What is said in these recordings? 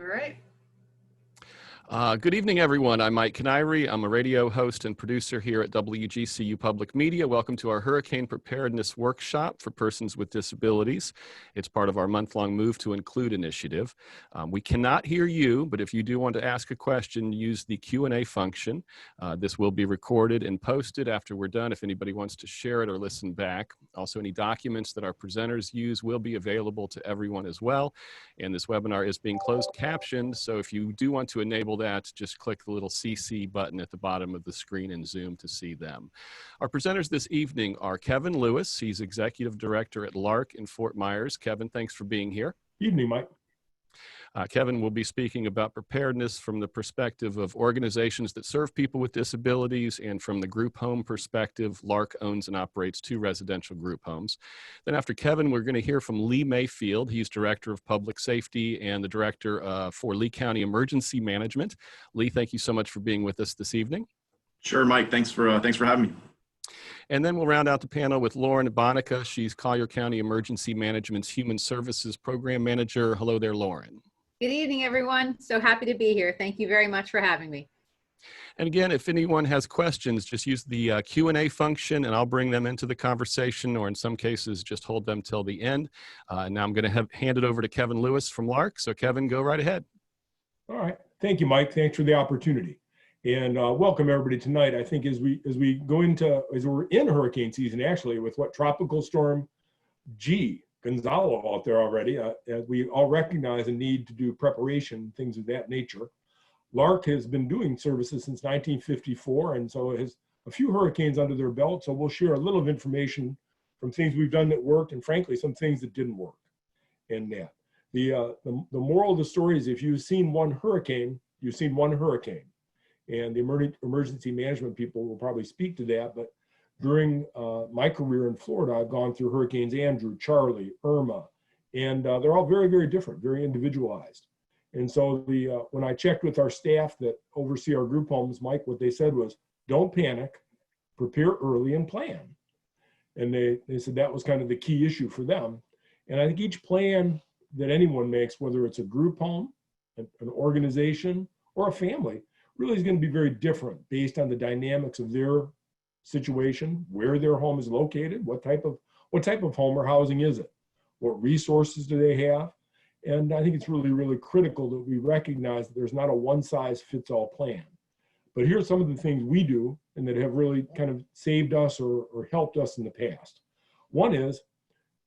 All right. Good evening, everyone. I'm Mike Canary. I'm a radio host and producer here at WGCU Public Media. Welcome to our Hurricane Preparedness Workshop for persons with disabilities. It's part of our month-long Move to Include initiative. We cannot hear you, but if you do want to ask a question, use the Q&A function. This will be recorded and posted after we're done if anybody wants to share it or listen back. Also, any documents that our presenters use will be available to everyone as well. And this webinar is being closed captioned, so if you do want to enable that, just click the little CC button at the bottom of the screen in Zoom to see them. Our presenters this evening are Kevin Lewis. He's Executive Director at LARC in Fort Myers. Kevin, thanks for being here. Evening, Mike. Kevin will be speaking about preparedness from the perspective of organizations that serve people with disabilities, and from the group home perspective, LARC owns and operates 2 residential group homes. Then after Kevin, we're going to hear from Lee Mayfield. He's Director of Public Safety and the Director for Lee County Emergency Management. Lee, thank you so much for being with us this evening. Sure, Mike. Thanks for having me. And then we'll round out the panel with Lauren Bonica. She's Collier County Emergency Management's Human Services Program Manager. Hello there, Lauren. Good evening, everyone. So happy to be here. Thank you very much for having me. And again, if anyone has questions, just use the Q&A function and I'll bring them into the conversation, or in some cases, just hold them till the end. And now I'm going to hand it over to Kevin Lewis from LARC. So Kevin, go right ahead. All right. Thank you, Mike. Thanks for the opportunity. And welcome everybody tonight. I think as we're in hurricane season, actually, with what Tropical Storm G, Gonzalo out there already, we all recognize the need to do preparation, things of that nature. LARC has been doing services since 1954, and so it has a few hurricanes under their belt. So we'll share a little of information from things we've done that worked, and frankly, some things that didn't work. And that the moral of the story is, if you've seen one hurricane, you've seen one hurricane. And the emergency management people will probably speak to that, but during my career in Florida, I've gone through Hurricanes Andrew, Charlie, Irma, and they're all very, very different, very individualized. And so when I checked with our staff that oversee our group homes, Mike, what they said was, don't panic, prepare early and plan. And they said that was kind of the key issue for them. And I think each plan that anyone makes, whether it's a group home, an organization, or a family, really is going to be very different based on the dynamics of their situation, where their home is located, what type of home or housing is it, what resources do they have. And I think it's really, really critical that we recognize that there's not a one-size-fits-all plan. But here's some of the things we do and that have really kind of saved us or helped us in the past. One is,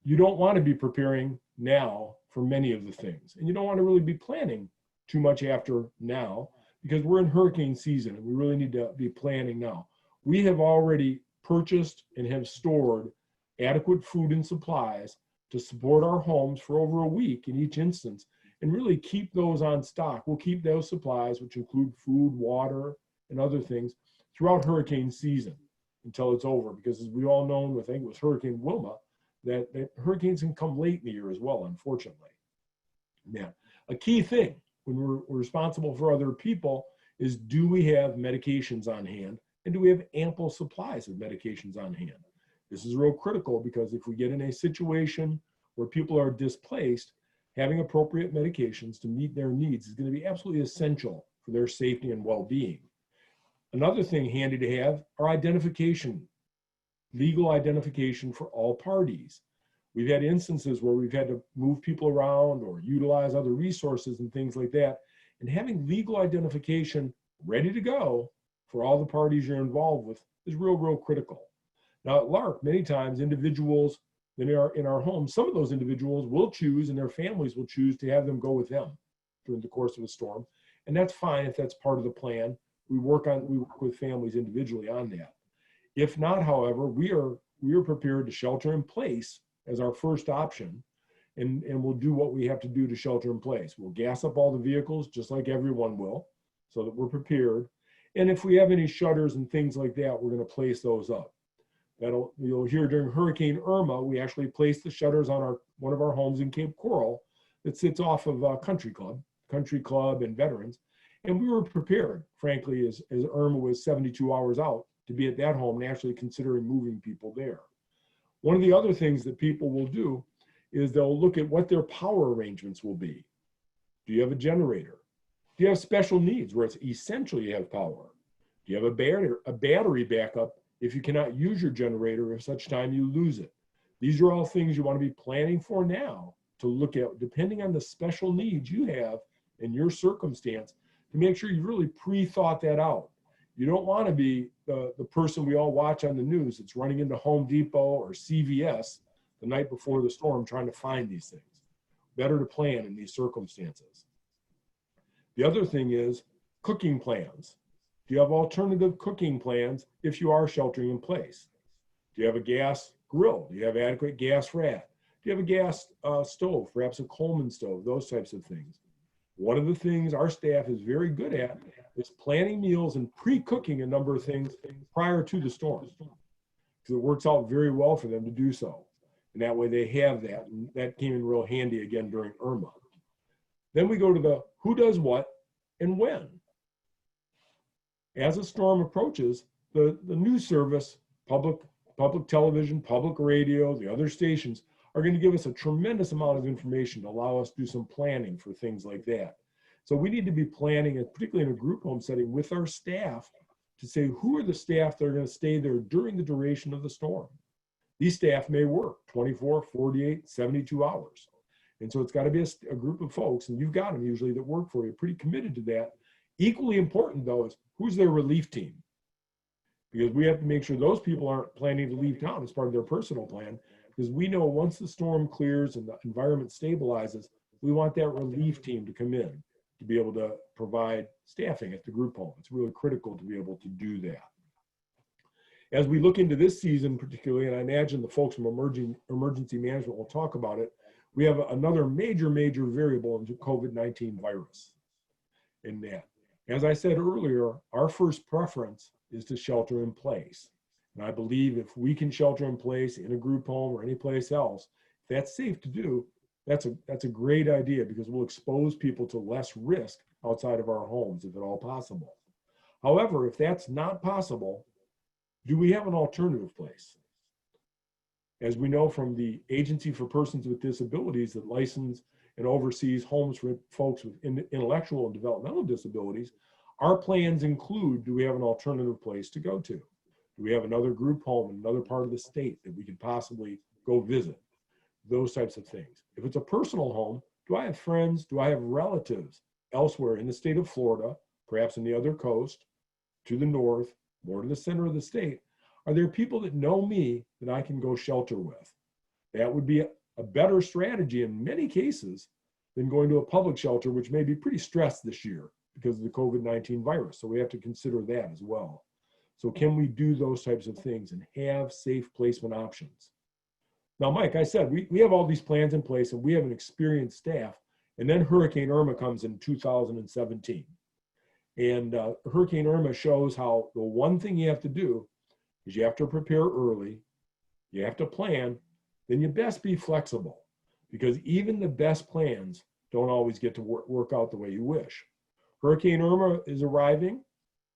you don't want to be preparing now for many of the things, and you don't want to really be planning too much after now, because we're in hurricane season and we really need to be planning now. We have already purchased and have stored adequate food and supplies to support our homes for over a week in each instance, and really keep those on stock. We'll keep those supplies, which include food, water, and other things, throughout hurricane season until it's over, because as we all know, I think it was Hurricane Wilma, that hurricanes can come late in the year as well, unfortunately. Yeah, a key thing when we're responsible for other people is, do we have medications on hand? And do we have ample supplies of medications on hand? This is real critical, because if we get in a situation where people are displaced, having appropriate medications to meet their needs is going to be absolutely essential for their safety and well-being. Another thing handy to have are identification, legal identification for all parties. We've had instances where we've had to move people around or utilize other resources and things like that. And having legal identification ready to go for all the parties you're involved with is real, real critical. Now at LARC, many times individuals that are in our homes, some of those individuals will choose, and their families will choose, to have them go with them during the course of a storm. And that's fine if that's part of the plan. We work with families individually on that. If not, however, we are prepared to shelter in place as our first option, and we'll do what we have to do to shelter in place. We'll gas up all the vehicles, just like everyone will, so that we're prepared. And if we have any shutters and things like that, we're going to place those up. You'll hear during Hurricane Irma, we actually placed the shutters on one of our homes in Cape Coral that sits off of Country Club and Veterans. And we were prepared, frankly, as Irma was 72 hours out, to be at that home and actually considering moving people there. One of the other things that people will do is they'll look at what their power arrangements will be. Do you have a generator? Do you have special needs where it's essential you have power? Do you have a battery backup if you cannot use your generator if such time you lose it? These are all things you want to be planning for now to look at, depending on the special needs you have in your circumstance, to make sure you really pre-thought that out. You don't want to be the person we all watch on the news that's running into Home Depot or CVS the night before the storm trying to find these things. Better to plan in these circumstances. The other thing is cooking plans. Do you have alternative cooking plans if you are sheltering in place? Do you have a gas grill? Do you have adequate gas rat? Do you have a gas stove, perhaps a Coleman stove, those types of things? One of the things our staff is very good at is planning meals and pre-cooking a number of things prior to the storm. Because it works out very well for them to do so. And that way they have that. And that came in real handy again during Irma. Then we go to the who does what and when. As a storm approaches, the news service, public television, public radio, the other stations are going to give us a tremendous amount of information to allow us to do some planning for things like that. So we need to be planning, particularly in a group home setting, with our staff to say who are the staff that are going to stay there during the duration of the storm. These staff may work 24, 48, 72 hours. And so it's got to be a group of folks, and you've got them usually that work for you, pretty committed to that. Equally important, though, is who's their relief team? Because we have to make sure those people aren't planning to leave town as part of their personal plan, because we know once the storm clears and the environment stabilizes, we want that relief team to come in to be able to provide staffing at the group home. It's really critical to be able to do that. As we look into this season particularly, and I imagine the folks from emergency management will talk about it, we have another major variable in the COVID-19 virus in that. As I said earlier, our first preference is to shelter in place. And I believe if we can shelter in place in a group home or any place else, if that's safe to do, that's a great idea, because we'll expose people to less risk outside of our homes if at all possible. However, if that's not possible, do we have an alternative place? As we know from the Agency for Persons with Disabilities that license and oversees homes for folks with intellectual and developmental disabilities, our plans include, do we have an alternative place to go to? Do we have another group home in another part of the state that we could possibly go visit? Those types of things. If it's a personal home, do I have friends? Do I have relatives elsewhere in the state of Florida, perhaps in the other coast, to the north, more to the center of the state? Are there people that know me that I can go shelter with? That would be a better strategy in many cases than going to a public shelter, which may be pretty stressed this year because of the COVID-19 virus. So we have to consider that as well. So can we do those types of things and have safe placement options? Now, Mike, I said, we have all these plans in place and we have an experienced staff, and then Hurricane Irma comes in 2017. And Hurricane Irma shows how the one thing you have to do is you have to prepare early, you have to plan, then you best be flexible, because even the best plans don't always get to work out the way you wish. Hurricane Irma is arriving.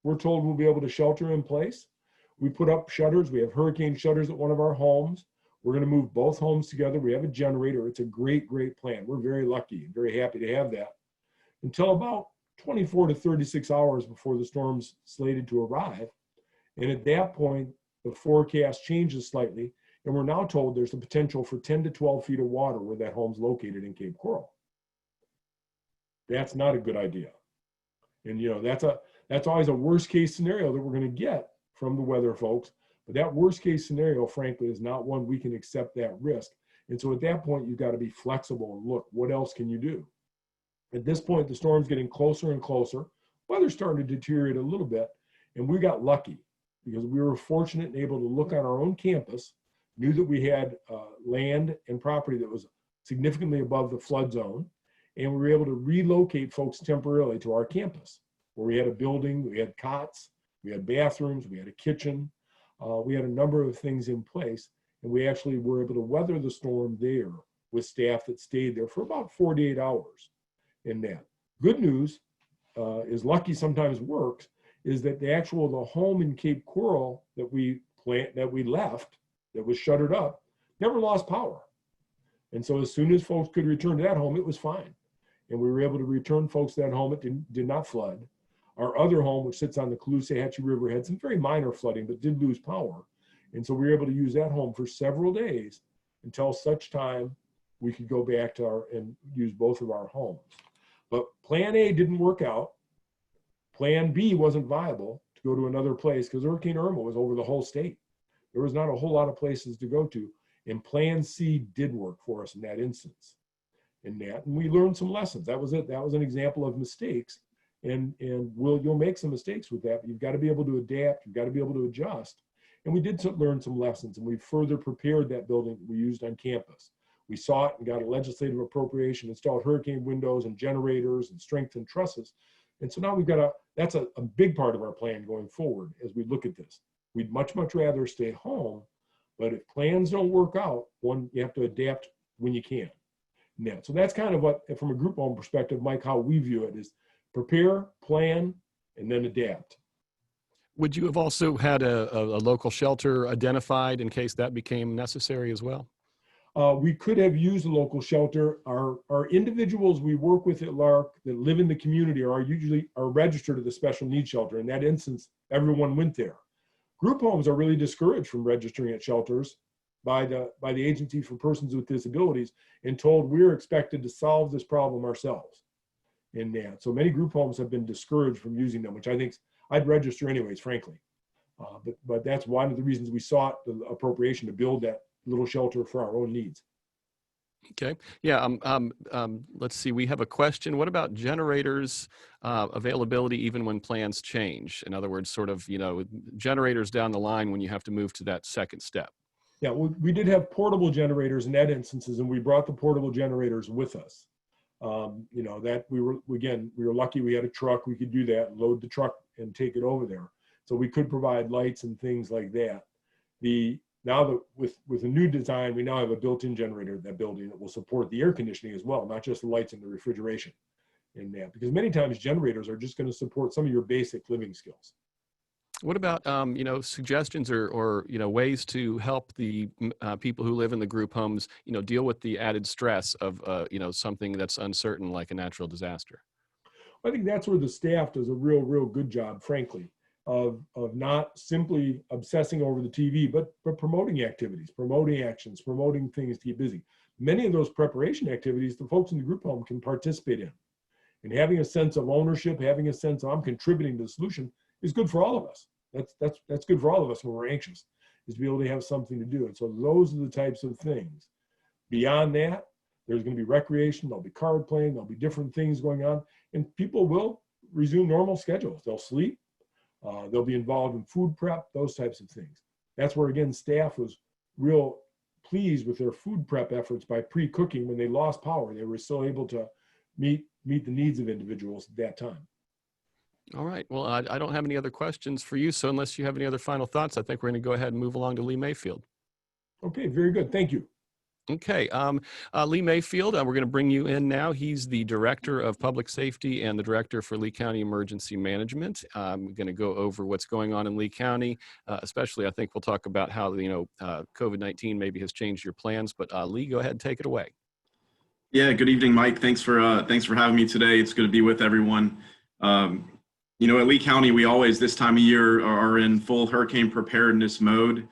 We're told we'll be able to shelter in place. We put up shutters. We have hurricane shutters at one of our homes. We're going to move both homes together. We have a generator. It's a great plan. We're very lucky and very happy to have that. Until about 24 to 36 hours before the storm's slated to arrive. And at that point, the forecast changes slightly. And we're now told there's the potential for 10 to 12 feet of water where that home's located in Cape Coral. That's not a good idea. And that's always a worst case scenario that we're going to get from the weather folks. But that worst case scenario, frankly, is not one we can accept that risk. And so at that point, you've got to be flexible and look, what else can you do? At this point, the storm's getting closer and closer. Weather's starting to deteriorate a little bit. And we got lucky because we were fortunate and able to look on our own campus, knew that we had land and property that was significantly above the flood zone. And we were able to relocate folks temporarily to our campus, where we had a building, we had cots, we had bathrooms, we had a kitchen. We had a number of things in place, and we actually were able to weather the storm there with staff that stayed there for about 48 hours in that. Good news is lucky sometimes works, is that the home in Cape Coral that we left, that was shuttered up, never lost power. And so as soon as folks could return to that home, it was fine. and we were able to return folks to that home. It did not flood. Our other home, which sits on the Caloosahatchee River, had some very minor flooding, but did lose power. And so we were able to use that home for several days until such time we could go back to and use both of our homes. But plan A didn't work out. Plan B wasn't viable to go to another place because Hurricane Irma was over the whole state. There was not a whole lot of places to go to. And plan C did work for us in that instance. And we learned some lessons. That was it. That was an example of mistakes. And you'll make some mistakes with that, but you've got to be able to adapt. You've got to be able to adjust. And we did learn some lessons, and we further prepared that building we used on campus. We saw it and got a legislative appropriation, installed hurricane windows and generators and strengthened trusses. And so now that's a big part of our plan going forward as we look at this. We'd much rather stay home, but if plans don't work out, you have to adapt when you can. Yeah, so that's kind of what, from a group home perspective, Mike, how we view it is prepare, plan, and then adapt. Would you have also had a local shelter identified in case that became necessary as well? We could have used a local shelter. Our individuals we work with at LARC that live in the community are registered at the special needs shelter. In that instance, everyone went there. Group homes are really discouraged from registering at shelters by the Agency for Persons with Disabilities and told we're expected to solve this problem ourselves. And so many group homes have been discouraged from using them, which I think I'd register anyways, frankly. But that's one of the reasons we sought the appropriation to build that little shelter for our own needs. Okay. Yeah. Let's see. We have a question. What about generators availability even when plans change? In other words, sort of, generators down the line when you have to move to that second step. Yeah, we did have portable generators in that instances, and we brought the portable generators with us. That we were lucky we had a truck. We could do that and load the truck and take it over there. So we could provide lights and things like that. With a new design, we now have a built-in generator in that building that will support the air conditioning as well, not just the lights and the refrigeration in that, because many times generators are just going to support some of your basic living skills. What about, suggestions or ways to help the people who live in the group homes, deal with the added stress of, something that's uncertain like a natural disaster? I think that's where the staff does a real good job, frankly, of not simply obsessing over the TV, but promoting activities, promoting actions, promoting things to keep busy. Many of those preparation activities, the folks in the group home can participate in. And having a sense of ownership, having a sense of I'm contributing to the solution is good for all of us. That's good for all of us when we're anxious, is to be able to have something to do. And so those are the types of things. Beyond that, there's going to be recreation, there'll be card playing, there'll be different things going on, and people will resume normal schedules. They'll sleep, they'll be involved in food prep, those types of things. That's where, again, staff was real pleased with their food prep efforts by pre-cooking. When they lost power, they were still able to meet the needs of individuals at that time. All right. Well, I don't have any other questions for you. So unless you have any other final thoughts, I think we're going to go ahead and move along to Lee Mayfield. Okay, very good. Thank you. Okay. Lee Mayfield, we're going to bring you in now. He's the Director of Public Safety and the Director for Lee County Emergency Management. I'm going to go over what's going on in Lee County, especially I think we'll talk about how, COVID-19 maybe has changed your plans. But Lee, go ahead and take it away. Yeah, good evening, Mike. Thanks for having me today. It's good to be with everyone. At Lee County, we always, this time of year, are in full hurricane preparedness mode.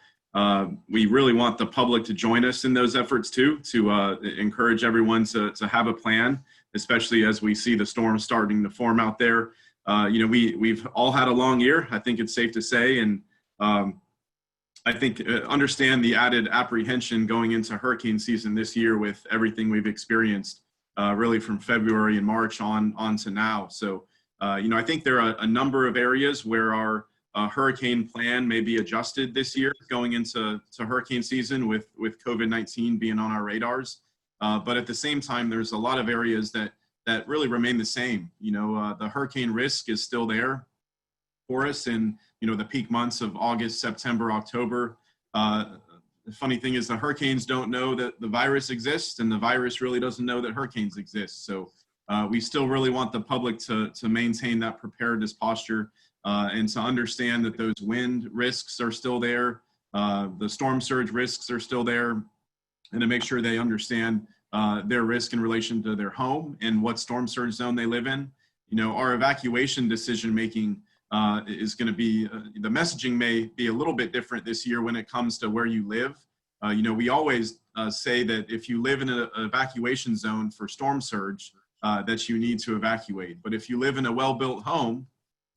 We really want the public to join us in those efforts too, to encourage everyone to have a plan, especially as we see the storm starting to form out there. We've all had a long year, I think it's safe to say, and I think understand the added apprehension going into hurricane season this year with everything we've experienced really from February and March on to now. So, I think there are a number of areas where our hurricane plan may be adjusted this year going into hurricane season with COVID-19 being on our radars. But at the same time, there's a lot of areas that really remain the same. The hurricane risk is still there for us in, the peak months of August, September, October. The funny thing is the hurricanes don't know that the virus exists, and the virus really doesn't know that hurricanes exist. So we still really want the public to maintain that preparedness posture and to understand that those wind risks are still there, the storm surge risks are still there, and to make sure they understand their risk in relation to their home and what storm surge zone they live in. You know, our evacuation decision making is going to be, the messaging may be a little bit different this year when it comes to where you live. You know, we always say that if you live in an evacuation zone for storm surge, that you need to evacuate. But if you live in a well-built home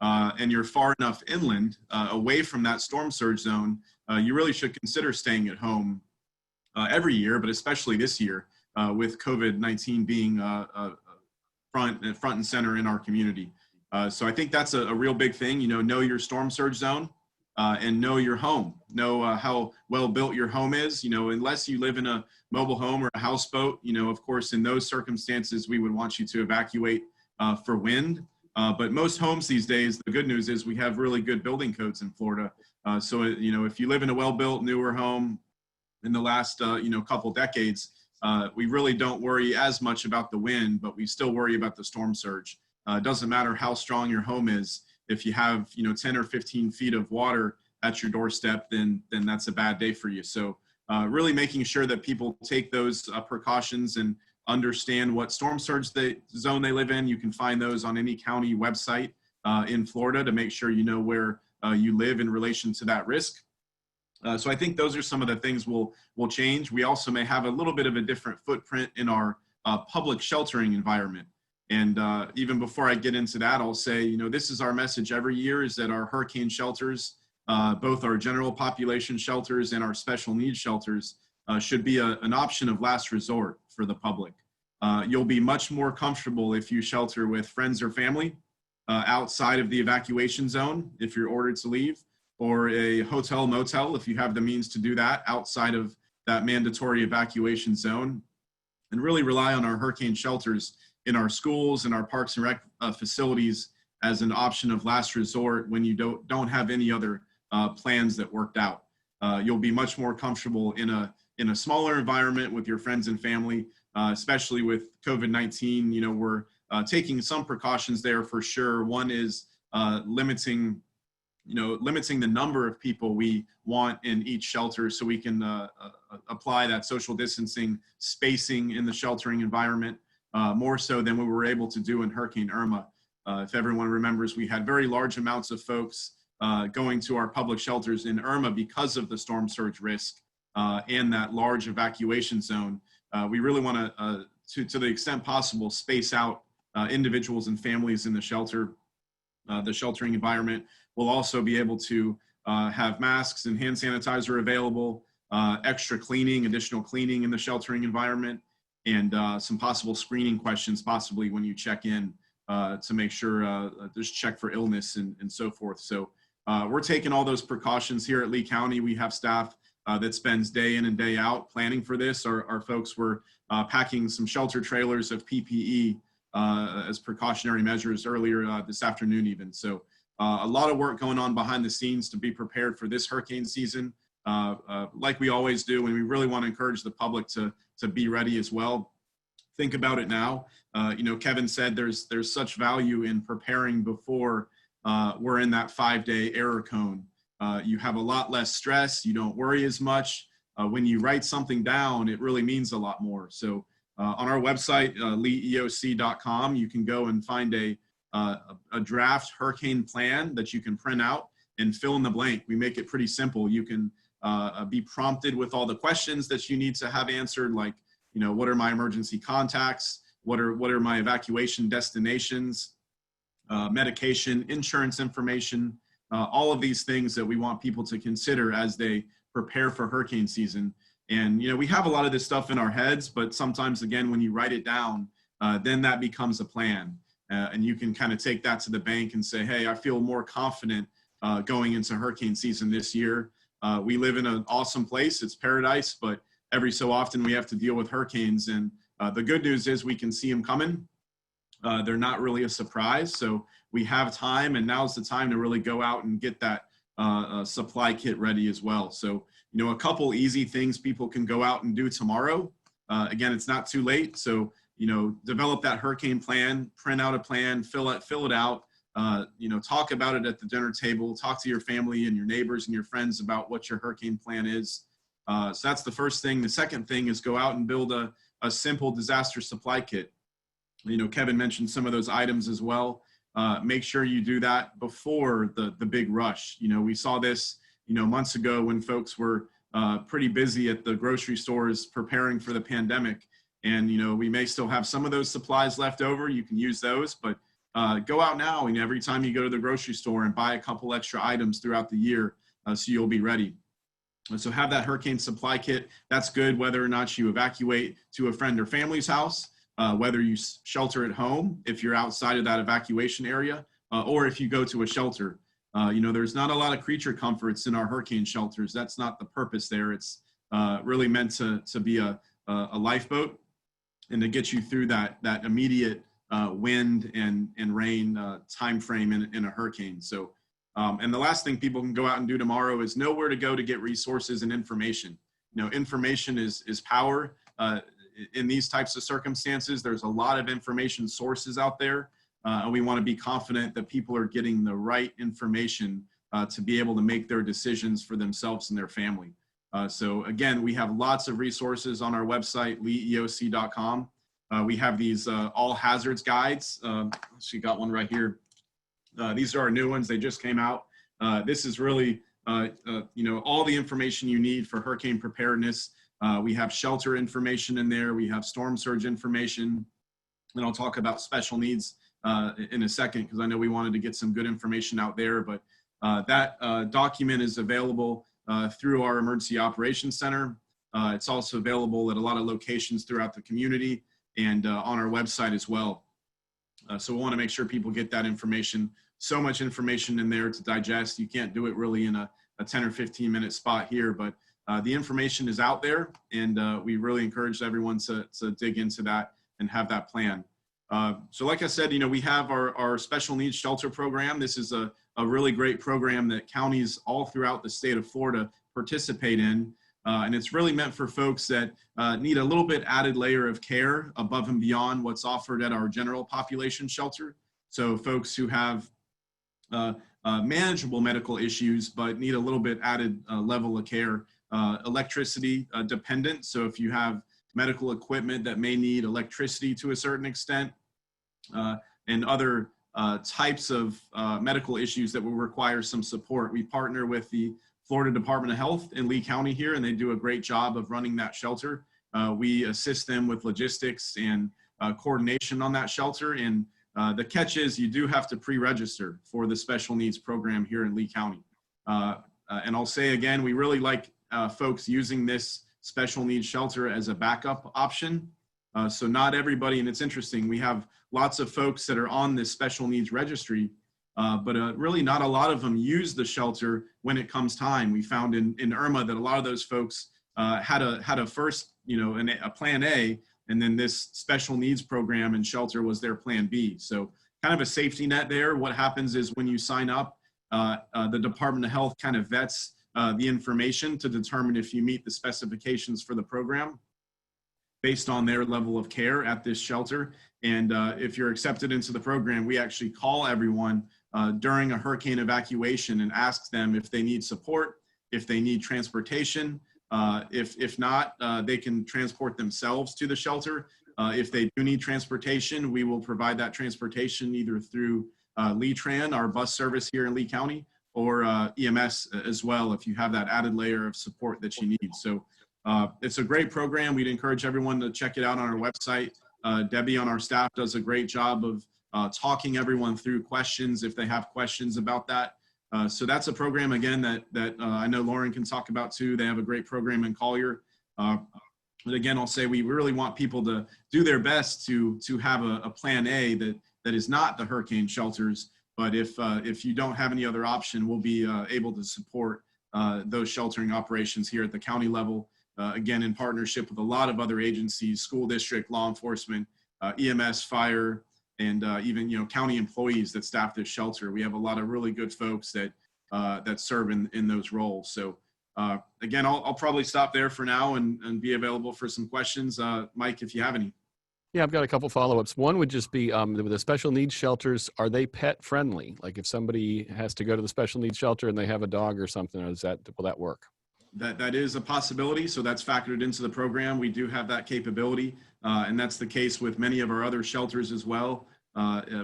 and you're far enough inland, away from that storm surge zone, you really should consider staying at home every year, but especially this year with COVID-19 being front and center in our community. So I think that's a real big thing. You know your storm surge zone and know your home. Know how well built your home is. You know, unless you live in a mobile home or a houseboat, you know, of course, in those circumstances, we would want you to evacuate for wind. But most homes these days, the good news is we have really good building codes in Florida. So, you know, if you live in a well-built, newer home in the last, you know, couple decades, we really don't worry as much about the wind, but we still worry about the storm surge. It doesn't matter how strong your home is. If you have, you know, 10 or 15 feet of water at your doorstep, then that's a bad day for you. So really making sure that people take those precautions and understand what storm surge zone they live in. You can find those on any county website in Florida to make sure you know where you live in relation to that risk. So I think those are some of the things we'll change. We also may have a little bit of a different footprint in our public sheltering environment. And even before I get into that, I'll say, you know, this is our message every year, is that our hurricane shelters, both our general population shelters and our special needs shelters, should be an option of last resort for the public. You'll be much more comfortable if you shelter with friends or family outside of the evacuation zone if you're ordered to leave, or a hotel motel if you have the means to do that outside of that mandatory evacuation zone, and really rely on our hurricane shelters in our schools and our parks and rec facilities as an option of last resort when you don't have any other plans that worked out. You'll be much more comfortable in a smaller environment with your friends and family, especially with COVID-19. You know, we're taking some precautions there for sure. One is limiting the number of people we want in each shelter, so we can apply that social distancing spacing in the sheltering environment, more so than we were able to do in Hurricane Irma. If everyone remembers, we had very large amounts of folks going to our public shelters in Irma because of the storm surge risk and that large evacuation zone. We really want to the extent possible, space out individuals and families in the shelter, the sheltering environment. We'll also be able to have masks and hand sanitizer available, extra cleaning, additional cleaning in the sheltering environment, and some possible screening questions possibly when you check in to make sure there's check for illness and so forth. So we're taking all those precautions here at Lee County. We have staff that spends day in and day out planning for this. Our folks were packing some shelter trailers of PPE as precautionary measures earlier this afternoon even. So a lot of work going on behind the scenes to be prepared for this hurricane season, like we always do, and we really want to encourage the public to be ready as well. Think about it now. You know, Kevin said there's such value in preparing before we're in that 5-day error cone. You have a lot less stress. You don't worry as much. When you write something down, it really means a lot more. So on our website, leeeoc.com, you can go and find a draft hurricane plan that you can print out and fill in the blank. We make it pretty simple. You can be prompted with all the questions that you need to have answered, like, you know, what are my emergency contacts? What are my evacuation destinations? Medication, insurance information, all of these things that we want people to consider as they prepare for hurricane season. And, you know, we have a lot of this stuff in our heads, but sometimes, again, when you write it down, then that becomes a plan. And you can kind of take that to the bank and say, hey, I feel more confident going into hurricane season this year. We live in an awesome place. It's paradise, but every so often we have to deal with hurricanes. And the good news is we can see them coming. They're not really a surprise. So we have time, and now's the time to really go out and get that supply kit ready as well. So, you know, a couple easy things people can go out and do tomorrow. Again, it's not too late. So, you know, develop that hurricane plan, print out a plan, fill it out, you know, talk about it at the dinner table, talk to your family and your neighbors and your friends about what your hurricane plan is. So that's the first thing. The second thing is go out and build a a simple disaster supply kit. You know, Kevin mentioned some of those items as well. Make sure you do that before the big rush. You know, we saw this, you know, months ago when folks were pretty busy at the grocery stores preparing for the pandemic. And, you know, we may still have some of those supplies left over. You can use those, but go out now and every time you go to the grocery store and buy a couple extra items throughout the year so you'll be ready. So have that hurricane supply kit. That's good whether or not you evacuate to a friend or family's house, whether you shelter at home if you're outside of that evacuation area, or if you go to a shelter. You know, there's not a lot of creature comforts in our hurricane shelters. That's not the purpose there. It's really meant to be a lifeboat and to get you through that immediate wind and rain time frame in a hurricane. So, and the last thing people can go out and do tomorrow is know where to go to get resources and information. You know, information is power. In these types of circumstances, there's a lot of information sources out there, and we want to be confident that people are getting the right information to be able to make their decisions for themselves and their family. So again, we have lots of resources on our website, leeeoc.com. We have these all hazards guides. She got one right here. These are our new ones. They just came out. This is really, you know, all the information you need for hurricane preparedness. We have shelter information in there. We have storm surge information. And I'll talk about special needs in a second because I know we wanted to get some good information out there. But that document is available through our Emergency Operations Center. It's also available at a lot of locations throughout the community and on our website as well. So we want to make sure people get that information. So much information in there to digest. You can't do it really in a 10 or 15 minute spot here, but the information is out there, and we really encourage everyone to dig into that and have that plan. So like I said, you know, we have our special needs shelter program. This is a really great program that counties all throughout the state of Florida participate in. And it's really meant for folks that need a little bit added layer of care above and beyond what's offered at our general population shelter. So folks who have manageable medical issues, but need a little bit added level of care, electricity dependent. So if you have medical equipment that may need electricity to a certain extent, and other types of medical issues that will require some support. We partner with the Florida Department of Health in Lee County here, and they do a great job of running that shelter. We assist them with logistics and coordination on that shelter. And the catch is you do have to pre-register for the special needs program here in Lee County. And I'll say again, we really like folks using this special needs shelter as a backup option. So not everybody, and it's interesting, we have lots of folks that are on this special needs registry, but really not a lot of them use the shelter when it comes time. We found in Irma that a lot of those folks had a first, you know, a plan A, and then this special needs program and shelter was their plan B. So kind of a safety net there. What happens is when you sign up, the Department of Health kind of vets the information to determine if you meet the specifications for the program based on their level of care at this shelter. And if you're accepted into the program, we actually call everyone during a hurricane evacuation and ask them if they need support, if they need transportation. If not, they can transport themselves to the shelter. If they do need transportation, we will provide that transportation either through Lee Tran, our bus service here in Lee County, or EMS as well, if you have that added layer of support that you need. So it's a great program. We'd encourage everyone to check it out on our website. Debbie on our staff does a great job of talking everyone through questions if they have questions about that. So that's a program, again, that I know Lauren can talk about too. They have a great program in Collier. But again, I'll say we really want people to do their best to have a plan A that is not the hurricane shelters. But if you don't have any other option, we'll be able to support those sheltering operations here at the county level. Again, in partnership with a lot of other agencies, school district, law enforcement, EMS, fire, and even, you know, county employees that staff this shelter. We have a lot of really good folks that that serve in those roles. So again, I'll probably stop there for now and be available for some questions. Mike, if you have any. Yeah, I've got a couple follow-ups. One would just be the special needs shelters, are they pet friendly? Like if somebody has to go to the special needs shelter and they have a dog or something, will that work? That is a possibility. So that's factored into the program. We do have that capability. And that's the case with many of our other shelters as well.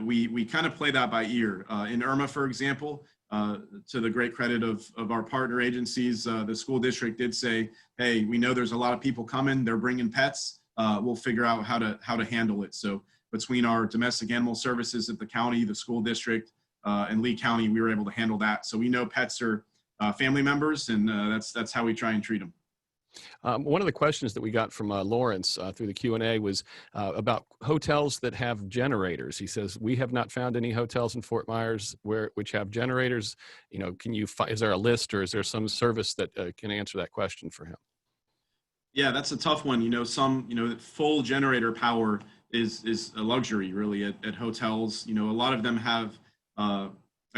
We kind of play that by ear. In Irma, for example, to the great credit of our partner agencies, the school district did say, hey, we know there's a lot of people coming, they're bringing pets. We'll figure out how to handle it. So between our domestic animal services at the county, the school district, and Lee County, we were able to handle that. So we know pets are family members, and that's how we try and treat them. One of the questions that we got from Lawrence through the Q&A was about hotels that have generators. He says, we have not found any hotels in Fort Myers which have generators. You know, is there a list, or is there some service that can answer that question for him? Yeah, that's a tough one. Full generator power is a luxury really at hotels. A lot of them have, I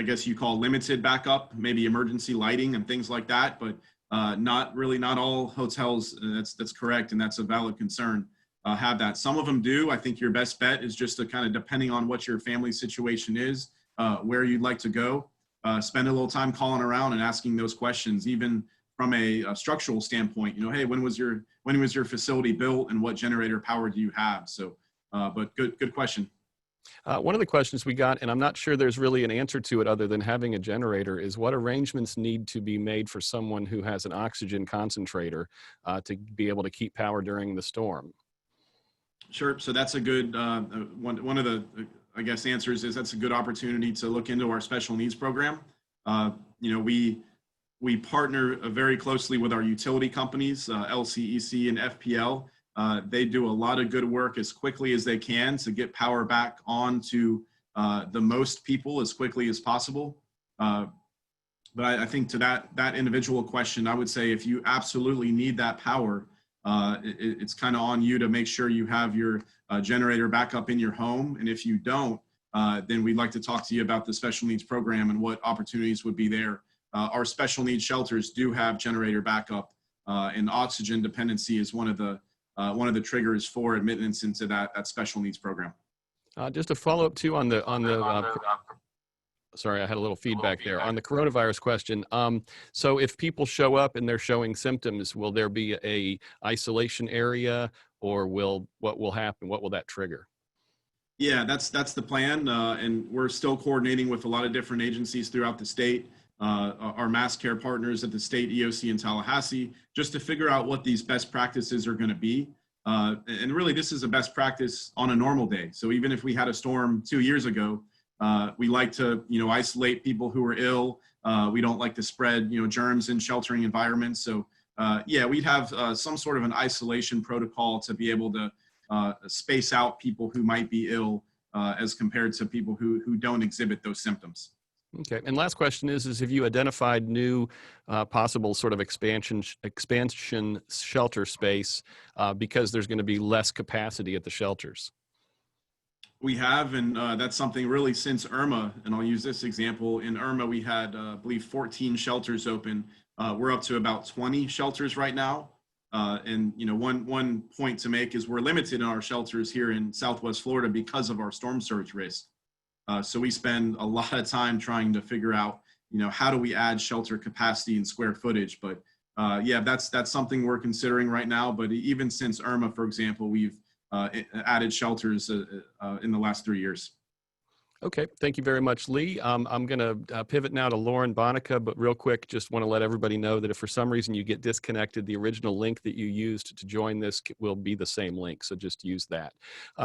guess you call limited backup, maybe emergency lighting and things like that, but not all hotels, that's correct, and that's a valid concern, have that. Some of them do. I think your best bet is just to kind of, depending on what your family situation is, where you'd like to go, spend a little time calling around and asking those questions, even from a structural standpoint. Hey, when was your facility built, and what generator power do you have? So, but good question. One of the questions we got, and I'm not sure there's really an answer to it other than having a generator, is what arrangements need to be made for someone who has an oxygen concentrator to be able to keep power during the storm? Sure. So that's a good, one of the, I guess, answers is that's a good opportunity to look into our special needs program. We partner very closely with our utility companies, LCEC and FPL. They do a lot of good work as quickly as they can to get power back on to the most people as quickly as possible. But I think to that individual question, I would say if you absolutely need that power, it's kind of on you to make sure you have your generator back up in your home. And if you don't, then we'd like to talk to you about the special needs program and what opportunities would be there. Our special needs shelters do have generator backup, and oxygen dependency is one of the triggers for admittance into that special needs program. Just a follow up too on the sorry, I had a little feedback there on the coronavirus question. So if people show up and they're showing symptoms, will there be a isolation area, or what will happen? What will that trigger? Yeah, that's the plan, and we're still coordinating with a lot of different agencies throughout the state. Our mass care partners at the state EOC in Tallahassee, just to figure out what these best practices are going to be. And really, this is a best practice on a normal day. So even if we had a storm 2 years ago, we like to, isolate people who are ill. We don't like to spread, germs in sheltering environments. So yeah, we'd have some sort of an isolation protocol to be able to space out people who might be ill as compared to people who don't exhibit those symptoms. Okay. And last question is have you identified new possible sort of expansion shelter space because there's going to be less capacity at the shelters? We have, and that's something really since Irma, and I'll use this example. In Irma, we had, I believe, 14 shelters open. We're up to about 20 shelters right now. And one point to make is we're limited in our shelters here in Southwest Florida because of our storm surge risk. So we spend a lot of time trying to figure out, how do we add shelter capacity and square footage? But yeah, that's something we're considering right now. But even since Irma, for example, we've added shelters in the last 3 years. Okay, thank you very much, Lee. I'm going to pivot now to Lauren Bonica, but real quick, just want to let everybody know that if for some reason you get disconnected, the original link that you used to join this will be the same link, so just use that.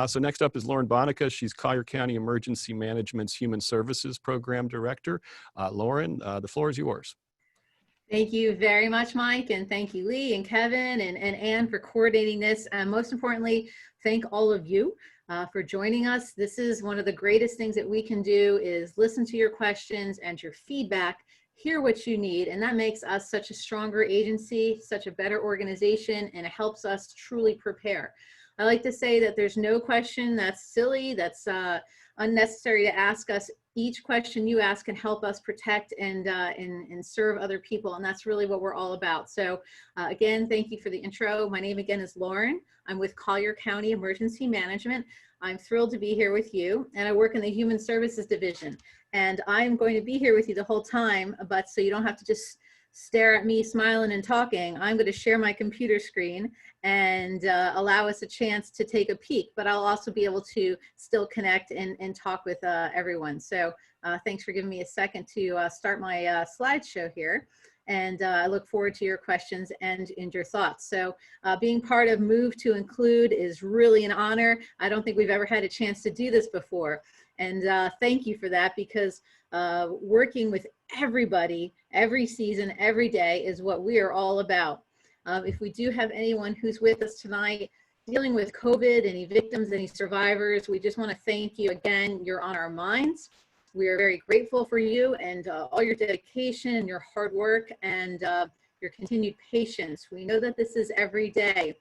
So next up is Lauren Bonica. She's Collier County Emergency Management's Human Services Program Director. Lauren, the floor is yours. Thank you very much, Mike, and thank you, Lee and Kevin and Ann for coordinating this. And most importantly, thank all of you for joining us. This is one of the greatest things that we can do is listen to your questions and your feedback, hear what you need, and that makes us such a stronger agency, such a better organization, and it helps us truly prepare. I like to say that there's no question that's silly, that's unnecessary to ask us. Each question you ask can help us protect and serve other people, and that's really what we're all about. So again, thank you for the intro. My name again is Lauren. I'm with Collier County Emergency Management. I'm thrilled to be here with you, and I work in the Human Services Division. And I'm going to be here with you the whole time, but so you don't have to just stare at me smiling and talking, I'm going to share my computer screen and allow us a chance to take a peek, but I'll also be able to still connect and talk with everyone. So thanks for giving me a second to start my slideshow here. And I look forward to your questions and your thoughts. So being part of Move to Include is really an honor. I don't think we've ever had a chance to do this before. And thank you for that, because working with everybody, every season, every day is what we are all about. If we do have anyone who's with us tonight dealing with COVID, any victims, any survivors, we just want to thank you again. You're on our minds. We are very grateful for you and all your dedication and your hard work and your continued patience. We know that this is every day.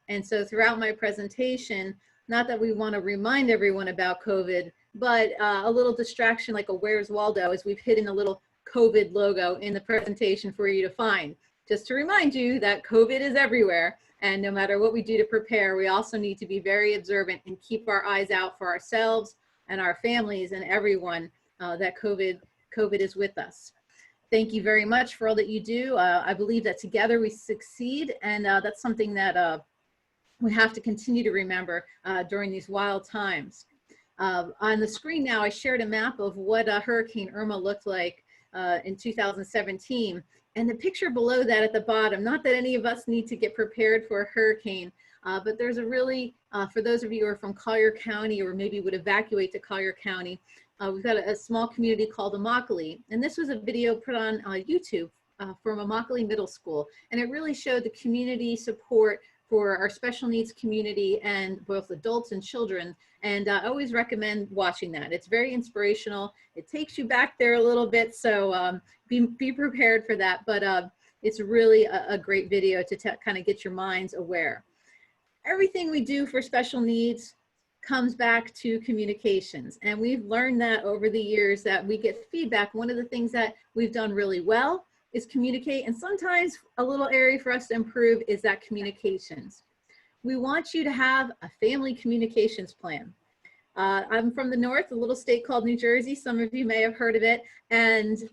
And so throughout my presentation, not that we want to remind everyone about COVID, but a little distraction like a Where's Waldo, as we've hidden a little COVID logo in the presentation for you to find. Just to remind you that COVID is everywhere, and no matter what we do to prepare, we also need to be very observant and keep our eyes out for ourselves and our families and everyone that COVID is with us. Thank you very much for all that you do. I believe that together we succeed, and that's something that we have to continue to remember during these wild times. On the screen now, I shared a map of what Hurricane Irma looked like in 2017. And the picture below that at the bottom, not that any of us need to get prepared for a hurricane, but there's a really, for those of you who are from Collier County or maybe would evacuate to Collier County, we've got a small community called Immokalee. And this was a video put on YouTube from Immokalee Middle School. And it really showed the community support for our special needs community and both adults and children. And I always recommend watching that. It's very inspirational. It takes you back there a little bit, so be prepared for that. But it's really a great video to kind of get your minds aware. Everything we do for special needs comes back to communications. And we've learned that over the years that we get feedback. One of the things that we've done really well is communicate, and sometimes a little area for us to improve is that communications. We want you to have a family communications plan. I'm from the north, a little state called New Jersey. Some of you may have heard of it. And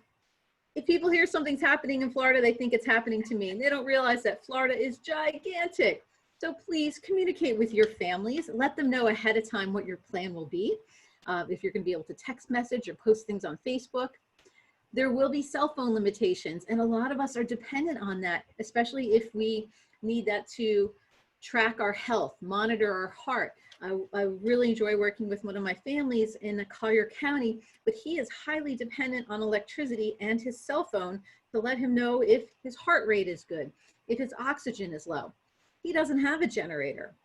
if people hear something's happening in Florida, they think it's happening to me, and they don't realize that Florida is gigantic. So please communicate with your families. Let them know ahead of time what your plan will be. If you're gonna be able to text message or post things on Facebook. There will be cell phone limitations, and a lot of us are dependent on that, especially if we need that to track our health, monitor our heart. I really enjoy working with one of my families in Collier County, but he is highly dependent on electricity and his cell phone to let him know if his heart rate is good, if his oxygen is low. He doesn't have a generator.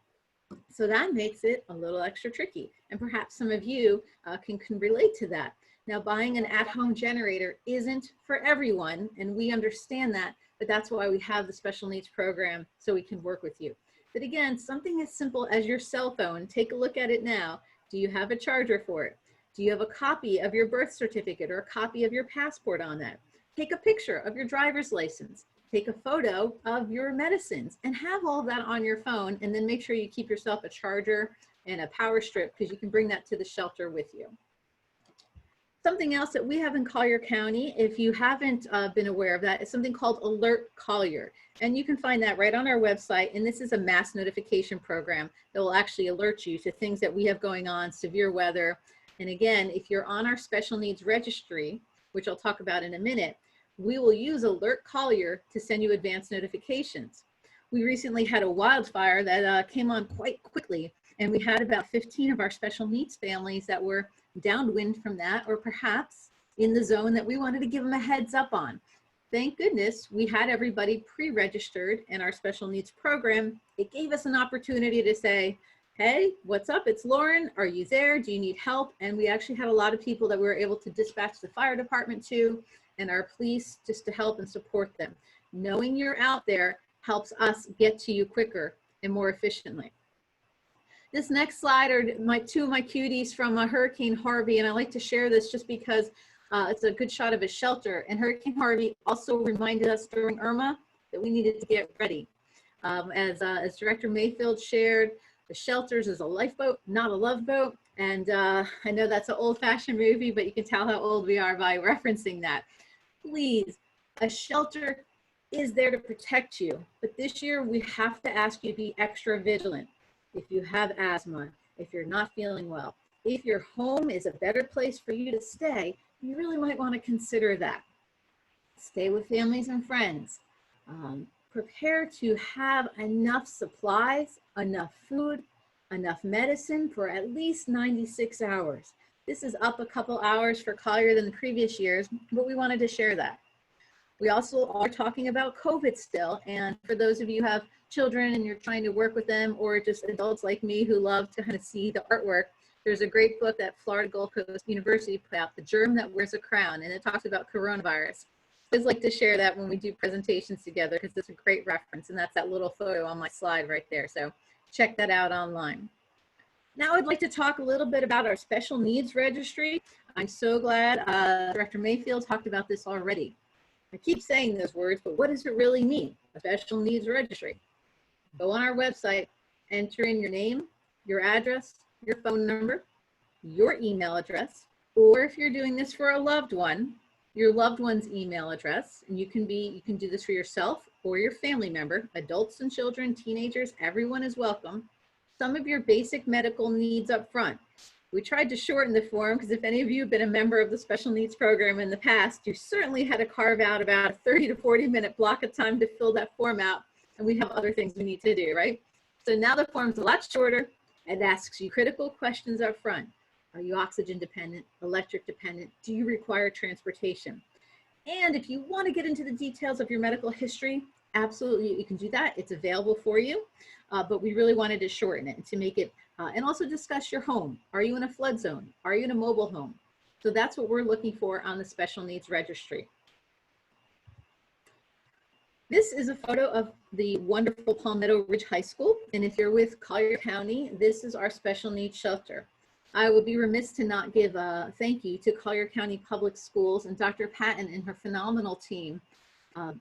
So that makes it a little extra tricky. And perhaps some of you can relate to that. Now, buying an at-home generator isn't for everyone, and we understand that, but that's why we have the special needs program, so we can work with you. But again, something as simple as your cell phone, take a look at it now. Do you have a charger for it? Do you have a copy of your birth certificate or a copy of your passport on that? Take a picture of your driver's license. Take a photo of your medicines and have all of that on your phone, and then make sure you keep yourself a charger and a power strip, because you can bring that to the shelter with you. Something else that we have in Collier County, if you haven't been aware of that, is something called Alert Collier. And you can find that right on our website. And this is a mass notification program that will actually alert you to things that we have going on, severe weather. And again, if you're on our special needs registry, which I'll talk about in a minute, we will use Alert Collier to send you advance notifications. We recently had a wildfire that came on quite quickly, and we had about 15 of our special needs families that were downwind from that, or perhaps in the zone that we wanted to give them a heads up on. Thank goodness we had everybody pre-registered in our special needs program. It gave us an opportunity to say, hey, what's up? It's Lauren. Are you there? Do you need help? And we actually had a lot of people that we were able to dispatch the fire department to and our police just to help and support them. Knowing you're out there helps us get to you quicker and more efficiently. This next slide are two of my cuties from Hurricane Harvey, and I like to share this just because it's a good shot of a shelter. And Hurricane Harvey also reminded us during Irma that we needed to get ready. As Director Mayfield shared, the shelters is a lifeboat, not a love boat. And I know that's an old-fashioned movie, but you can tell how old we are by referencing that. Please, a shelter is there to protect you. But this year, we have to ask you to be extra vigilant. If you have asthma, if you're not feeling well, if your home is a better place for you to stay, you really might want to consider that. Stay with families and friends. Prepare to have enough supplies, enough food, enough medicine for at least 96 hours. This is up a couple hours for Collier than the previous years, but we wanted to share that. We also are talking about COVID still, and for those of you who have children and you're trying to work with them, or just adults like me who love to kind of see the artwork, there's a great book that Florida Gulf Coast University put out, The Germ That Wears a Crown, and it talks about coronavirus. I always like to share that when we do presentations together because it's a great reference, and that's that little photo on my slide right there. So check that out online. Now I'd like to talk a little bit about our special needs registry. I'm so glad Director Mayfield talked about this already. I keep saying those words, but what does it really mean? A special needs registry. Go on our website, enter in your name, your address, your phone number, your email address, or if you're doing this for a loved one, your loved one's email address, and you can do this for yourself or your family member, adults and children, teenagers, everyone is welcome. Some of your basic medical needs up front. We tried to shorten the form because if any of you have been a member of the special needs program in the past, you certainly had to carve out about a 30 to 40 minute block of time to fill that form out, and we have other things we need to do, right? So now the form's a lot shorter. It asks you critical questions up front. Are you oxygen dependent, electric dependent? Do you require transportation? And if you want to get into the details of your medical history, absolutely, you can do that. It's available for you, but we really wanted to shorten it and to make it, and also discuss your home. Are you in a flood zone? Are you in a mobile home? So that's what we're looking for on the special needs registry. This is a photo of the wonderful Palmetto Ridge High School. And if you're with Collier County, this is our special needs shelter. I would be remiss to not give a thank you to Collier County Public Schools and Dr. Patton and her phenomenal team.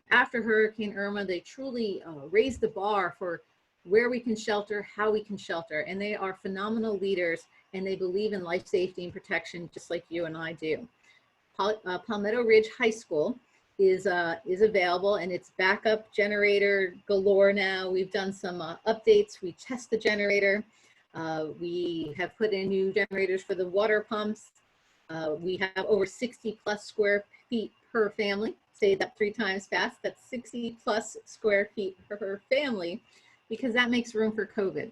After Hurricane Irma, they truly raised the bar for where we can shelter, how we can shelter, and they are phenomenal leaders, and they believe in life safety and protection just like you and I do. Palmetto Ridge High School is available, and it's backup generator galore now. We've done some updates. We test the generator. We have put in new generators for the water pumps. We have over 60 plus square feet per family. Say that 3 times fast. That's 60 plus square feet per family, because that makes room for COVID.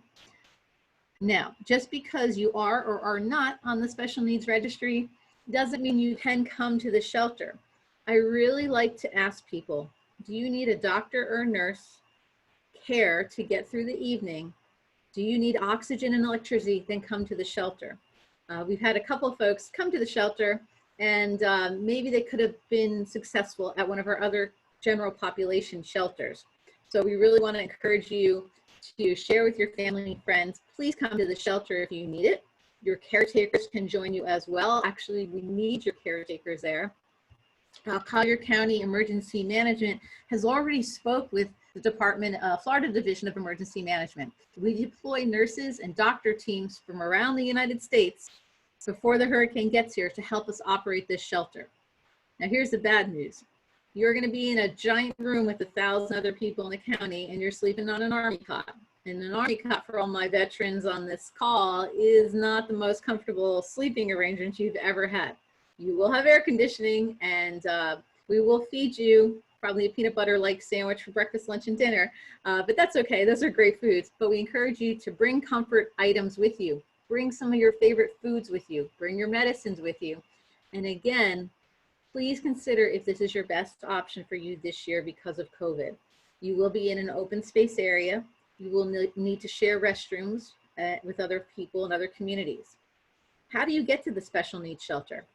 Now, just because you are or are not on the special needs registry doesn't mean you can come to the shelter. I really like to ask people, do you need a doctor or nurse care to get through the evening? Do you need oxygen and electricity? Then come to the shelter. We've had a couple of folks come to the shelter, and maybe they could have been successful at one of our other general population shelters. So we really want to encourage you to share with your family and friends. Please come to the shelter if you need it. Your caretakers can join you as well. Actually, we need your caretakers there. Collier County Emergency Management has already spoke with the Department of Florida Division of Emergency Management. We deploy nurses and doctor teams from around the United States before the hurricane gets here to help us operate this shelter. Now here's the bad news. You're going to be in a giant room with 1,000 other people in the county, and you're sleeping on an army cot. And an army cot, for all my veterans on this call, is not the most comfortable sleeping arrangement you've ever had. You will have air conditioning, and we will feed you probably a peanut butter-like sandwich for breakfast, lunch, and dinner. But that's okay. Those are great foods. But we encourage you to bring comfort items with you. Bring some of your favorite foods with you. Bring your medicines with you. And again, please consider if this is your best option for you this year because of COVID. You will be in an open space area. You will need to share restrooms with other people and other communities. How do you get to the special needs shelter?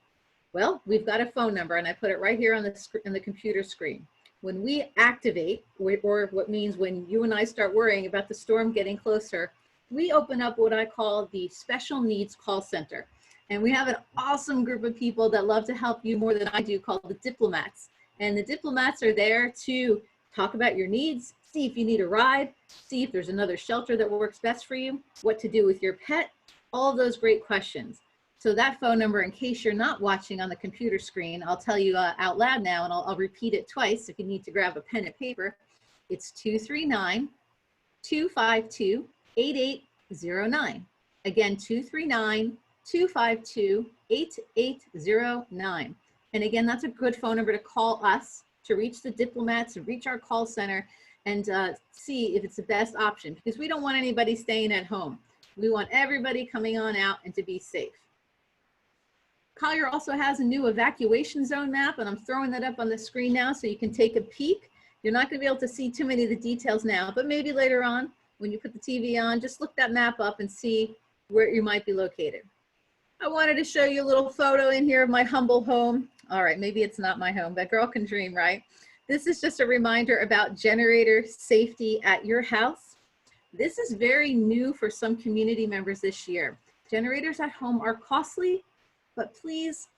Well, we've got a phone number, and I put it right here on the computer screen. When we activate, or what means when you and I start worrying about the storm getting closer, we open up what I call the Special Needs Call Center. And we have an awesome group of people that love to help you more than I do, called the diplomats. And the diplomats are there to talk about your needs, see if you need a ride, see if there's another shelter that works best for you, what to do with your pet, all of those great questions. So that phone number, in case you're not watching on the computer screen, I'll tell you out loud now, and I'll repeat it twice if you need to grab a pen and paper. It's 239-252-8809. Again, 239-252-8809. And again, that's a good phone number to call us to reach the diplomats and reach our call center and see if it's the best option, because we don't want anybody staying at home. We want everybody coming on out and to be safe. Collier also has a new evacuation zone map, and I'm throwing that up on the screen now so you can take a peek. You're not going to be able to see too many of the details now, but maybe later on when you put the TV on, just look that map up and see where you might be located. I wanted to show you a little photo in here of my humble home. All right, maybe it's not my home, but girl can dream, right? This is just a reminder about generator safety at your house. This is very new for some community members this year. Generators at home are costly, but please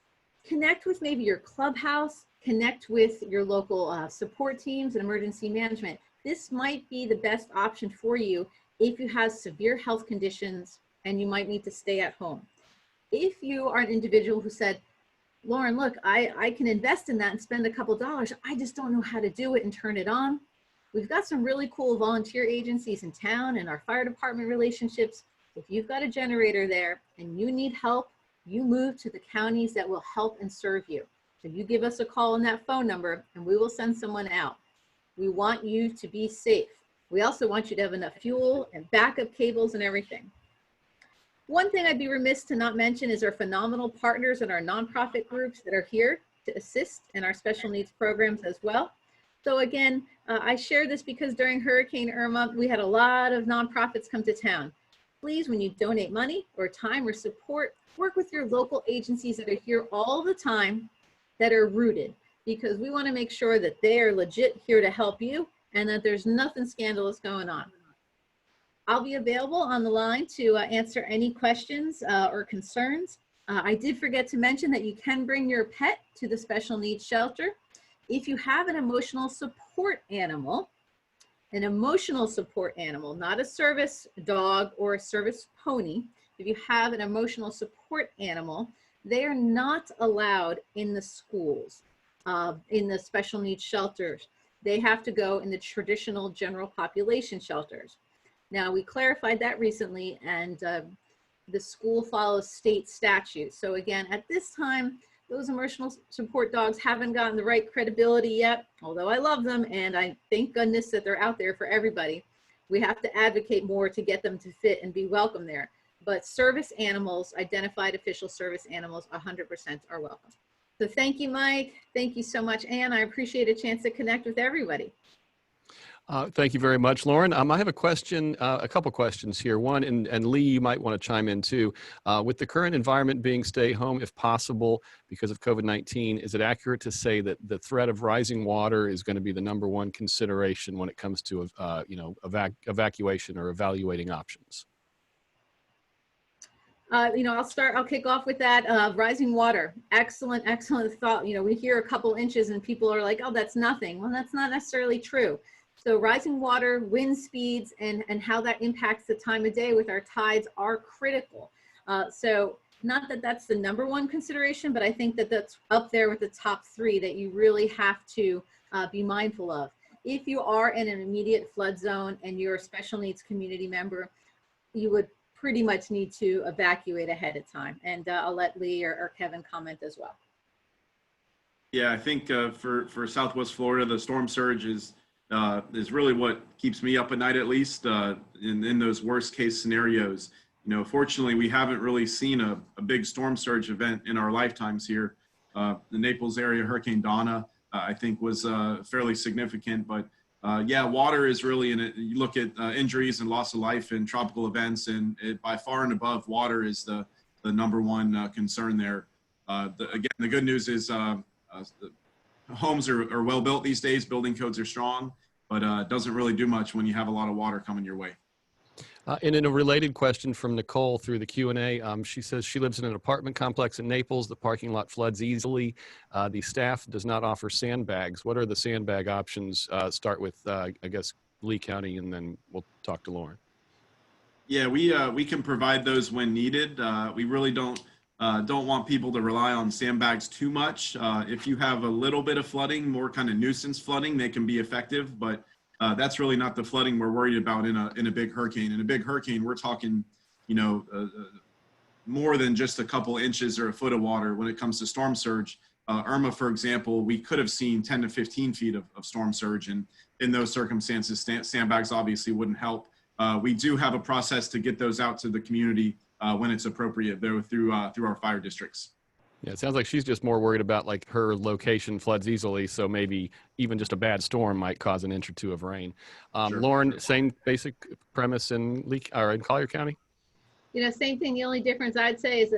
connect with maybe your clubhouse, connect with your local support teams and emergency management. This might be the best option for you if you have severe health conditions and you might need to stay at home. If you are an individual who said, Lauren, look, I can invest in that and spend a couple dollars, I just don't know how to do it and turn it on. We've got some really cool volunteer agencies in town and our fire department relationships. If you've got a generator there and you need help, you move to the counties that will help and serve you. So you give us a call on that phone number and we will send someone out. We want you to be safe. We also want you to have enough fuel and backup cables and everything. One thing I'd be remiss to not mention is our phenomenal partners and our nonprofit groups that are here to assist in our special needs programs as well. So again, I share this because during Hurricane Irma, we had a lot of nonprofits come to town. Please, when you donate money or time or support, work with your local agencies that are here all the time that are rooted, because we want to make sure that they are legit here to help you and that there's nothing scandalous going on. I'll be available on the line to answer any questions or concerns. I did forget to mention that you can bring your pet to the special needs shelter. If you have an emotional support animal, not a service dog or a service pony, if you have an emotional support animal, they are not allowed in the schools, in the special needs shelters. They have to go in the traditional general population shelters. Now, we clarified that recently, and the school follows state statute. So again, at this time, those emotional support dogs haven't gotten the right credibility yet, although I love them, and I thank goodness that they're out there for everybody. We have to advocate more to get them to fit and be welcome there. But service animals, identified official service animals, 100% are welcome. So thank you, Mike. Thank you so much, Ann. I appreciate a chance to connect with everybody. Thank you very much, Lauren. I have a question, a couple questions here. One, and Lee, you might want to chime in too. With the current environment being stay home, if possible, because of COVID-19, is it accurate to say that the threat of rising water is going to be the #1 consideration when it comes to, evacuation or evaluating options? I'll kick off with that. Rising water, excellent thought. We hear a couple inches and people are like, oh, that's nothing. Well, that's not necessarily true. So rising water, wind speeds, and how that impacts the time of day with our tides are critical. So not that that's the #1 consideration, but I think that that's up there with the top 3 that you really have to be mindful of. If you are in an immediate flood zone and you're a special needs community member, you would pretty much need to evacuate ahead of time. And I'll let Lee or Kevin comment as well. Yeah, I think for Southwest Florida, the storm surge is really what keeps me up at night, at least in those worst case scenarios. Fortunately, we haven't really seen a big storm surge event in our lifetimes here. The Naples area, Hurricane Donna, I think was fairly significant, but yeah, water is really in it. You look at injuries and loss of life in tropical events, and by far and above, water is the #1 concern there. Again, the good news is the homes are well built these days. Building codes are strong, but it doesn't really do much when you have a lot of water coming your way. And in a related question from Nicole through the Q&A, she says she lives in an apartment complex in Naples. The parking lot floods easily. The staff does not offer sandbags. What are the sandbag options? Start with, I guess, Lee County, and then we'll talk to Lauren. Yeah, we can provide those when needed. We really don't don't want people to rely on sandbags too much. If you have a little bit of flooding, more kind of nuisance flooding, they can be effective, but that's really not the flooding we're worried about in a big hurricane. In a big hurricane, we're talking, more than just a couple inches or a foot of water when it comes to storm surge. Irma, for example, we could have seen 10 to 15 feet of storm surge, and in those circumstances, sandbags obviously wouldn't help. We do have a process to get those out to the community when it's appropriate, though, through our fire districts. Yeah, it sounds like she's just more worried about like her location floods easily, so maybe even just a bad storm might cause an inch or two of rain. Sure. Lauren, same basic premise in Collier County? Same thing. The only difference I'd say is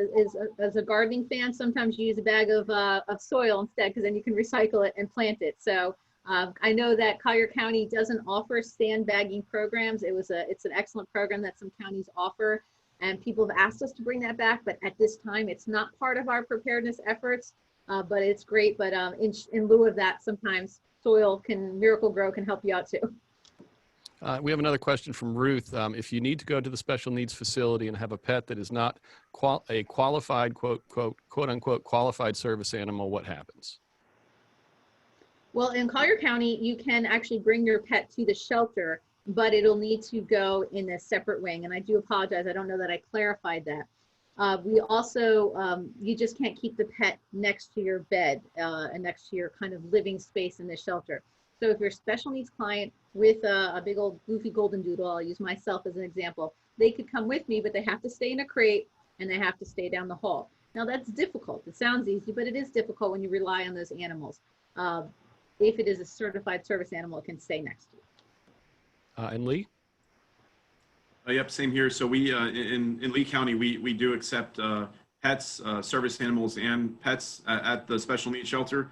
as a gardening fan, sometimes you use a bag of soil instead, because then you can recycle it and plant it. So I know that Collier County doesn't offer sandbagging programs. It's an excellent program that some counties offer, and people have asked us to bring that back. But at this time, it's not part of our preparedness efforts. But it's great. But in lieu of that, sometimes Miracle-Gro can help you out too. We have another question from Ruth. If you need to go to the special needs facility and have a pet that is not a qualified, quote unquote, qualified service animal, what happens? Well, in Collier County, you can actually bring your pet to the shelter, but it'll need to go in a separate wing. And I do apologize. I don't know that I clarified that. We also, you just can't keep the pet next to your bed and next to your kind of living space in the shelter. So if you're a special needs client with a big old goofy golden doodle, I'll use myself as an example, they could come with me, but they have to stay in a crate and they have to stay down the hall. Now that's difficult. It sounds easy, but it is difficult when you rely on those animals. If it is a certified service animal, it can stay next to you. And Lee? Yep, same here. So we, in Lee County, we do accept pets, service animals and pets at the special needs shelter.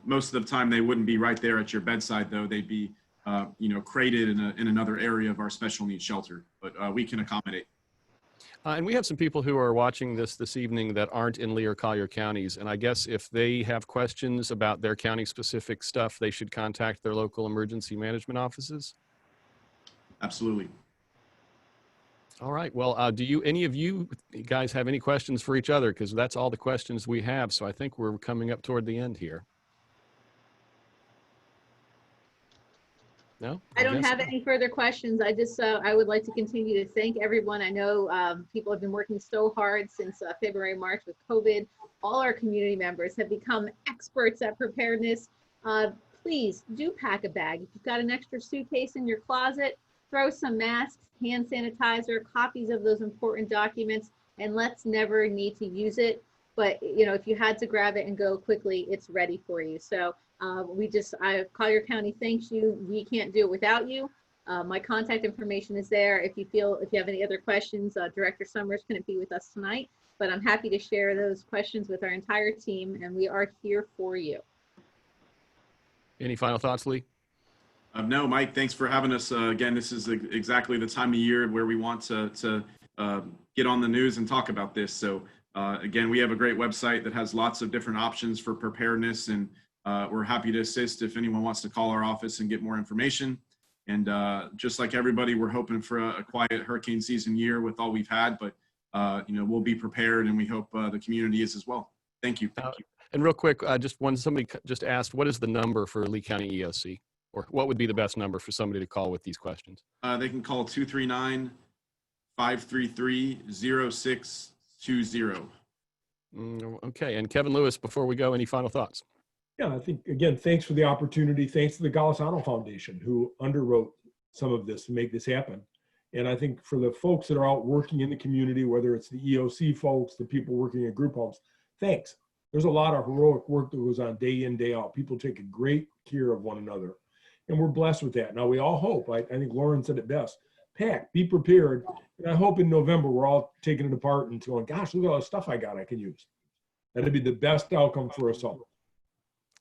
Most of the time they wouldn't be right there at your bedside, though. They'd be, crated in another area of our special needs shelter, but we can accommodate. And we have some people who are watching this evening that aren't in Lee or Collier counties. And I guess if they have questions about their county specific stuff, they should contact their local emergency management offices. Absolutely. All right. Well, do any of you guys have any questions for each other? Because that's all the questions we have. So I think we're coming up toward the end here. No? I don't have any further questions. I would like to continue to thank everyone. I know people have been working so hard since February, March with COVID. All our community members have become experts at preparedness. Please do pack a bag. If you've got an extra suitcase in your closet, throw some masks, hand sanitizer, copies of those important documents, and let's never need to use it. But if you had to grab it and go quickly, it's ready for you. So Collier County thanks you. We can't do it without you. My contact information is there. If you have any other questions, Director Summers couldn't be with us tonight, but I'm happy to share those questions with our entire team, and we are here for you. Any final thoughts, Lee? No, Mike, thanks for having us. Again, this is exactly the time of year where we want to get on the news and talk about this. So again, we have a great website that has lots of different options for preparedness, and we're happy to assist if anyone wants to call our office and get more information. And just like everybody, we're hoping for a quiet hurricane season year with all we've had, but we'll be prepared, and we hope the community is as well. Thank you. Thank you. And real quick, somebody just asked, what is the number for Lee County EOC? Or what would be the best number for somebody to call with these questions? They can call 239-533-0620. Okay, and Kevin Lewis, before we go, any final thoughts? Yeah, I think, again, thanks for the opportunity. Thanks to the Golisano Foundation, who underwrote some of this to make this happen. And I think for the folks that are out working in the community, whether it's the EOC folks, the people working in group homes, thanks. There's a lot of heroic work that goes on day in, day out. People taking great care of one another. And we're blessed with that. Now, we all hope, I think Lauren said it best, pack, be prepared. And I hope in November, we're all taking it apart and going, gosh, look at all the stuff I got I can use. That'd be the best outcome for us all.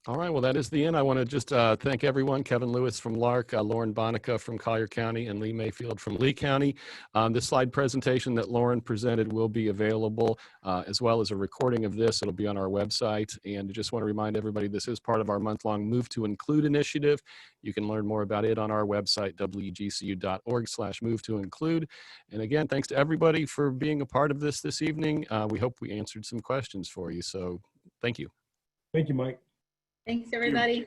All right, well, that is the end. I want to just thank everyone, Kevin Lewis from LARC, Lauren Bonica from Collier County, and Lee Mayfield from Lee County. The slide presentation that Lauren presented will be available, as well as a recording of this. It'll be on our website. And I just want to remind everybody, this is part of our month-long Move to Include initiative. You can learn more about it on our website, wgcu.org/move-to-include. And again, thanks to everybody for being a part of this evening. We hope we answered some questions for you. So thank you. Thank you, Mike. Thanks, everybody.